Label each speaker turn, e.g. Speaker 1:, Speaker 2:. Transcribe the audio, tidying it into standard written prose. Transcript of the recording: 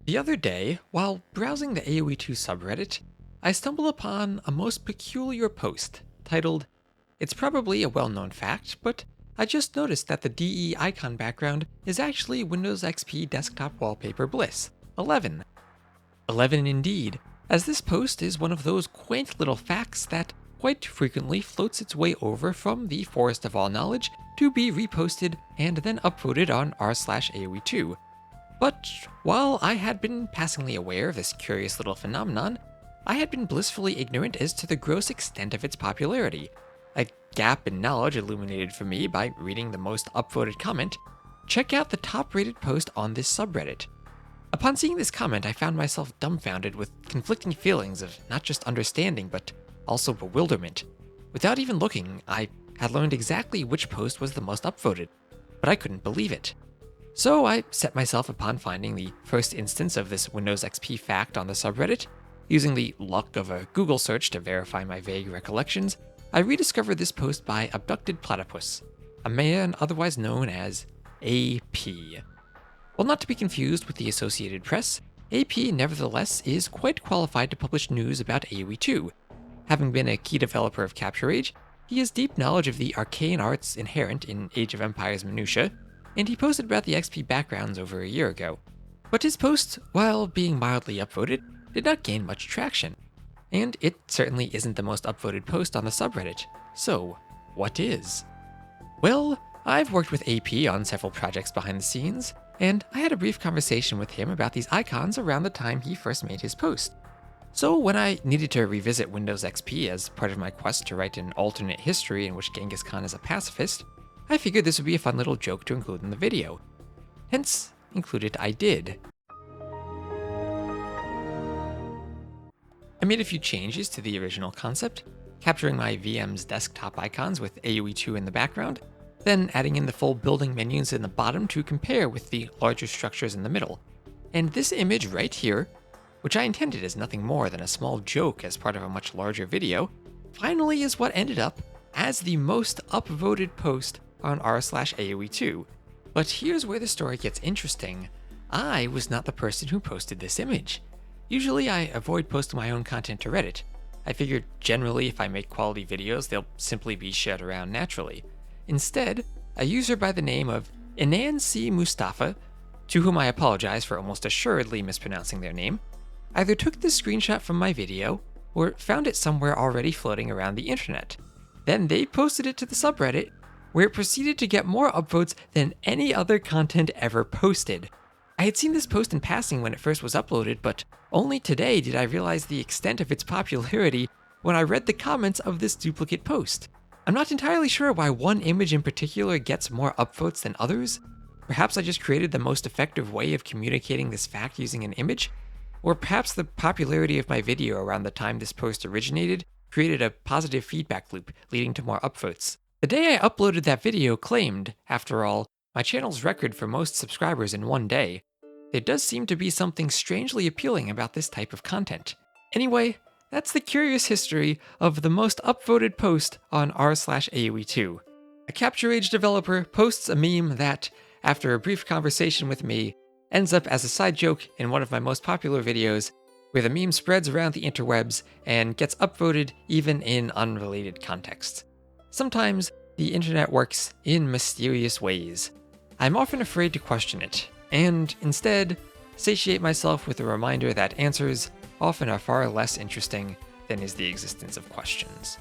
Speaker 1: The other day, while browsing the aoe2 subreddit, I stumbled upon a most peculiar post titled, "It's probably a well-known fact, but I just noticed that the DE icon background is actually Windows XP desktop wallpaper bliss 11. 11 indeed, as this post is one of those quaint little facts that quite frequently floats its way over from the forest of all knowledge to be reposted and then upvoted on r/aoe2. But while I had been passingly aware of this curious little phenomenon, I had been blissfully ignorant as to the gross extent of its popularity, a gap in knowledge illuminated for me by reading the most upvoted comment. Check out the top-rated post on this subreddit. Upon seeing this comment, I found myself dumbfounded with conflicting feelings of not just understanding, but also bewilderment. Without even looking, I had learned exactly which post was the most upvoted, but I couldn't believe it. So I set myself upon finding the first instance of this Windows XP fact on the subreddit. Using the luck of a Google search to verify my vague recollections, I rediscovered this post by Abducted Platypus, a man otherwise known as AP. While not to be confused with the Associated Press, AP nevertheless is quite qualified to publish news about aoe2. Having been a key developer of Capture Age, he has deep knowledge of the arcane arts inherent in Age of Empires minutiae, and he posted about the XP backgrounds over a year ago. But his post, while being mildly upvoted, did not gain much traction. And it certainly isn't the most upvoted post on the subreddit. So, what is? Well, I've worked with AP on several projects behind the scenes, and I had a brief conversation with him about these icons around the time he first made his post. So when I needed to revisit Windows XP as part of my quest to write an alternate history in which Genghis Khan is a pacifist, I figured this would be a fun little joke to include in the video. Hence, include it I did. I made a few changes to the original concept, capturing my VM's desktop icons with aoe2 in the background, then adding in the full building menus in the bottom to compare with the larger structures in the middle. And this image right here, which I intended as nothing more than a small joke as part of a much larger video, finally is what ended up as the most upvoted post on r/aoe2. But here's where the story gets interesting. I was not the person who posted this image. Usually I avoid posting my own content to Reddit. I figured generally if I make quality videos, they'll simply be shared around naturally. Instead, a user by the name of Inan C. Mustafa, to whom I apologize for almost assuredly mispronouncing their name, either took this screenshot from my video or found it somewhere already floating around the internet. Then they posted it to the subreddit, where it proceeded to get more upvotes than any other content ever posted. I had seen this post in passing when it first was uploaded, but only today did I realize the extent of its popularity when I read the comments of this duplicate post. I'm not entirely sure why one image in particular gets more upvotes than others. Perhaps I just created the most effective way of communicating this fact using an image, or perhaps the popularity of my video around the time this post originated created a positive feedback loop leading to more upvotes. The day I uploaded that video claimed, after all, my channel's record for most subscribers in one day. There does seem to be something strangely appealing about this type of content. Anyway, that's the curious history of the most upvoted post on r/aoe2. A Capture Age developer posts a meme that, after a brief conversation with me, ends up as a side joke in one of my most popular videos, where the meme spreads around the interwebs and gets upvoted even in unrelated contexts. Sometimes the internet works in mysterious ways. I'm often afraid to question it, and instead satiate myself with the reminder that answers often are far less interesting than is the existence of questions.